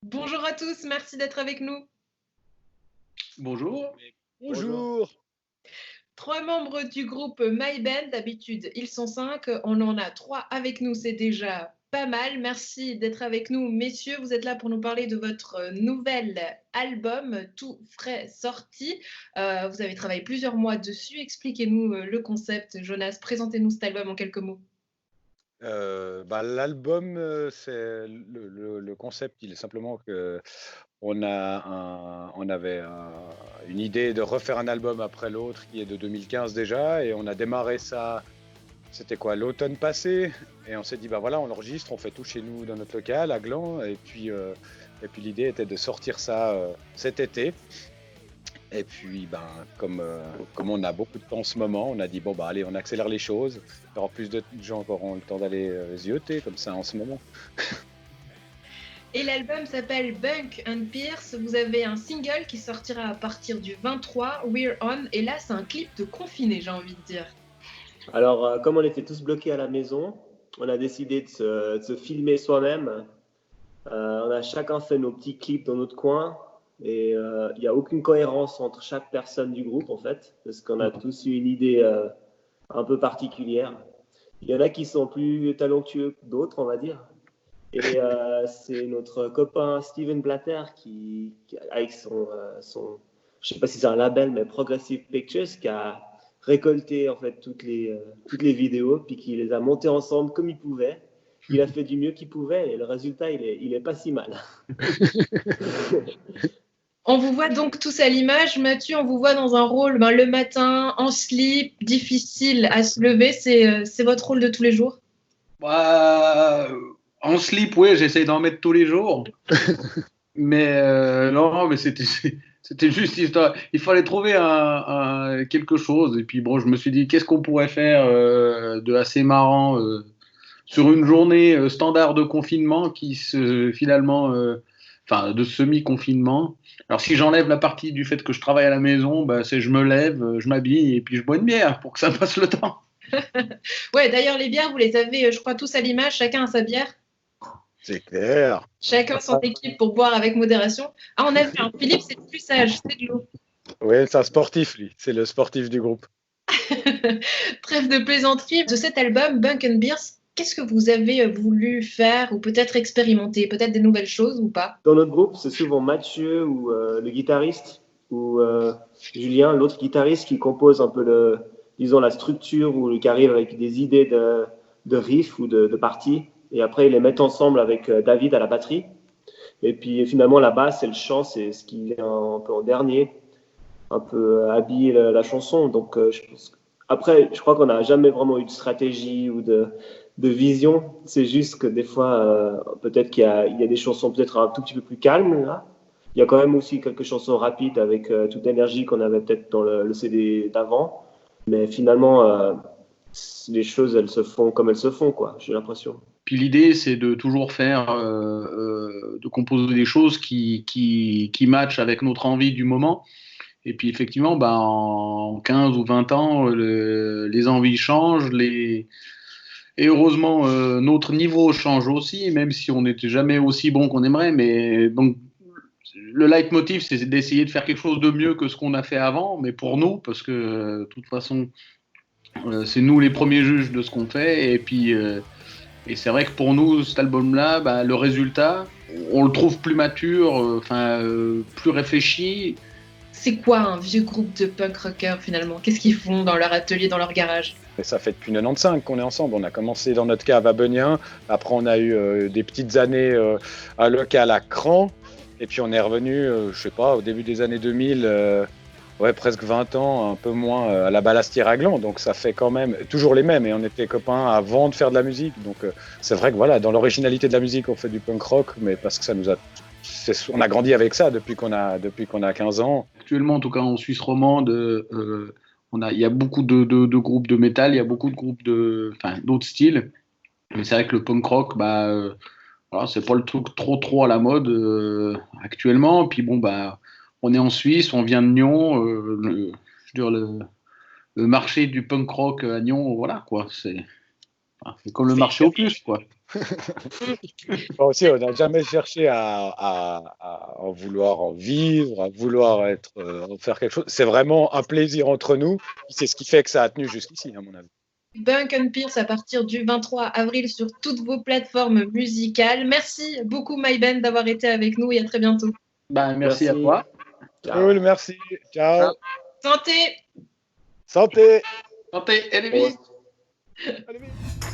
Bonjour à tous, merci d'être avec nous. Bonjour. Bonjour. Bonjour. 3 membres du groupe My Band, d'habitude ils sont 5, on en a 3 avec nous, c'est déjà pas mal. Merci d'être avec nous messieurs, vous êtes là pour nous parler de votre nouvel album tout frais sorti. Vous avez travaillé plusieurs mois dessus, expliquez-nous, le concept. Jonas, présentez-nous cet album en quelques mots. L'album, c'est le concept, il est simplement que on avait une idée de refaire un album après l'autre qui est de 2015 déjà, et on a démarré ça, c'était quoi, l'automne passé, et on s'est dit, bah voilà, on l'enregistre, on fait tout chez nous dans notre local à Gland, et puis l'idée était de sortir ça cet été. Et puis, comme on a beaucoup de temps en ce moment, on a dit, bon, bah allez, on accélère les choses. Il y aura plus de gens qui auront le temps d'aller zioter comme ça en ce moment. Et l'album s'appelle Bunk and Pierce. Vous avez un single qui sortira à partir du 23, We're On. Et là, c'est un clip de confiné, j'ai envie de dire. Alors, comme on était tous bloqués à la maison, on a décidé de se filmer soi-même. On a chacun fait nos petits clips dans notre coin. Et il n'y a aucune cohérence entre chaque personne du groupe, en fait, parce qu'on a tous eu une idée un peu particulière. Il y en a qui sont plus talentueux que d'autres, on va dire. Et c'est notre copain Steven Blatter qui avec son, je sais pas si c'est un label, mais Progressive Pictures, qui a récolté en fait toutes les vidéos, puis qui les a montées ensemble comme il pouvait. Il a fait du mieux qu'il pouvait et le résultat, il est pas si mal. On vous voit donc tous à l'image. Mathieu, on vous voit dans un rôle le matin, en slip, difficile à se lever. C'est votre rôle de tous les jours? En slip, oui, j'essaye d'en mettre tous les jours. Mais non, mais c'était juste histoire. Il fallait trouver quelque chose. Et puis bon, je me suis dit, qu'est-ce qu'on pourrait faire de assez marrant sur une journée standard de confinement enfin, de semi-confinement. Alors, si j'enlève la partie du fait que je travaille à la maison, c'est je me lève, je m'habille et puis je bois une bière pour que ça passe le temps. Ouais, d'ailleurs, les bières, vous les avez, je crois, tous à l'image. Chacun a sa bière. C'est clair. Chacun son équipe pour boire avec modération. Ah, on a vu, hein, Philippe, c'est le plus sage, c'est de l'eau. Oui, c'est un sportif, lui. C'est le sportif du groupe. Trêve de plaisanterie. De cet album, Bunk and Beers, qu'est-ce que vous avez voulu faire ou peut-être expérimenter? Peut-être des nouvelles choses ou pas? Dans notre groupe, c'est souvent Mathieu ou le guitariste ou Julien, l'autre guitariste, qui compose un peu disons, la structure ou qui arrive avec des idées de riff ou de parties. Et après, ils les mettent ensemble avec David à la batterie. Et puis finalement, la basse et le chant, c'est ce qui vient un peu en dernier, un peu habiller la chanson. Donc, après, je crois qu'on n'a jamais vraiment eu de stratégie ou de vision. C'est juste que des fois, peut-être qu'il y a des chansons peut-être un tout petit peu plus calmes, là. Il y a quand même aussi quelques chansons rapides avec toute l'énergie qu'on avait peut-être dans le CD d'avant. Mais finalement, les choses, elles se font comme elles se font, quoi, j'ai l'impression. Puis l'idée, c'est de toujours faire, de composer des choses qui matchent avec notre envie du moment. Et puis effectivement, en 15 ou 20 ans, les envies changent, et heureusement, notre niveau change aussi, même si on n'était jamais aussi bon qu'on aimerait. Mais donc, le leitmotiv, c'est d'essayer de faire quelque chose de mieux que ce qu'on a fait avant, mais pour nous, parce que de toute façon, c'est nous les premiers juges de ce qu'on fait. Et c'est vrai que pour nous, cet album-là, le résultat, on le trouve plus mature, plus réfléchi. C'est quoi un vieux groupe de punk rockers finalement? Qu'est-ce qu'ils font dans leur atelier, dans leur garage? Et ça fait depuis 95 qu'on est ensemble. On a commencé dans notre cave à Beugnin. Après, on a eu des petites années à local à Cran. Et puis, on est revenu, je sais pas, au début des années 2000, presque 20 ans, un peu moins à la Ballastière à Gland. Donc, ça fait quand même toujours les mêmes. Et on était copains avant de faire de la musique. Donc, c'est vrai que voilà, dans l'originalité de la musique, on fait du punk rock, mais parce que ça nous a. On a grandi avec ça depuis qu'on a 15 ans. Actuellement, en tout cas en Suisse romande, il y a beaucoup de groupes de métal, il y a beaucoup de groupes d'autres styles. Mais c'est vrai que le punk rock, voilà, c'est pas le truc trop à la mode actuellement. Puis bon, on est en Suisse, on vient de Nyon. Je veux dire, le marché du punk rock à Nyon, voilà quoi. C'est comme le marché aux puces, quoi. Moi aussi, on n'a jamais cherché à en vouloir en vivre, à vouloir en faire quelque chose. C'est vraiment un plaisir entre nous. C'est ce qui fait que ça a tenu jusqu'ici, à mon avis. Bunk and Pierce à partir du 23 avril sur toutes vos plateformes musicales. Merci beaucoup, MyBand, d'avoir été avec nous et à très bientôt. Ben, merci à toi. Ciao. Cool, merci. Ciao. Santé! Santé. Santé, allez vite. Allez vite.